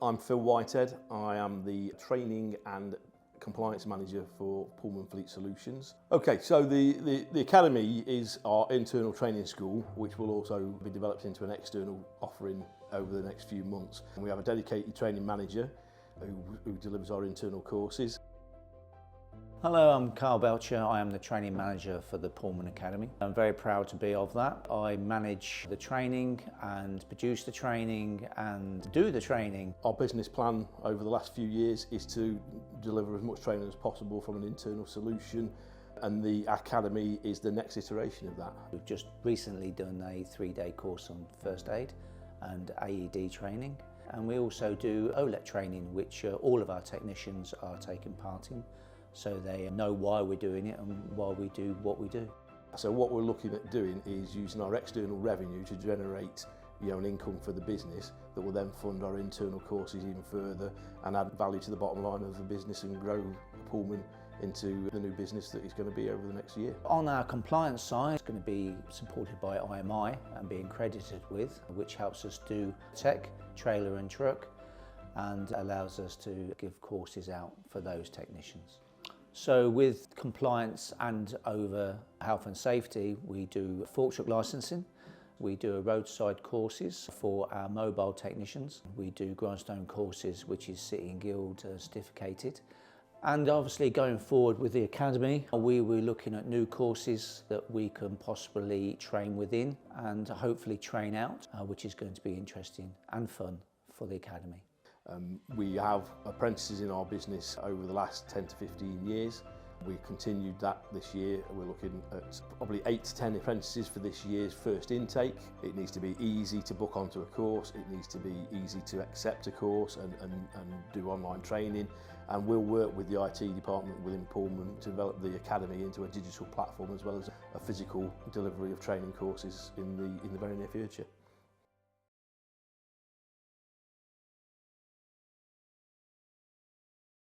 I'm Phil Whitehead. I am the Training and Compliance Manager for Pullman Fleet Solutions. Okay, so the Academy is our internal training school, which will also be developed into an external offering over the next few months. And we have a dedicated training manager who delivers our internal courses. Hello, I'm Carl Belcher. I am the training manager for the Pullman Academy. I'm very proud to be of that. I manage the training and produce the training and do the training. Our business plan over the last few years is to deliver as much training as possible from an internal solution, and the Academy is the next iteration of that. We've just recently done a 3-day course on first aid and AED training, and we also do OLET training, which all of our technicians are taking part in, so they know why we're doing it and why we do what we do. So what we're looking at doing is using our external revenue to generate an income for the business that will then fund our internal courses even further and add value to the bottom line of the business and grow Pullman into the new business that it's going to be over the next year. On our compliance side, it's going to be supported by IMI and being accredited with, which helps us do tech, trailer and truck, and allows us to give courses out for those technicians. So with compliance and over health and safety, we do fork truck licensing, we do roadside courses for our mobile technicians, we do grindstone courses, which is City and Guild certificated. And obviously going forward with the Academy, we were looking at new courses that we can possibly train within and hopefully train out, which is going to be interesting and fun for the Academy. We have apprentices in our business over the last 10 to 15 years. We continued that this year. We're looking at probably 8 to 10 apprentices for this year's first intake. It needs to be easy to book onto a course. It needs to be easy to accept a course and do online training. And we'll work with the IT department within Pullman to develop the Academy into a digital platform as well as a physical delivery of training courses in the very near future.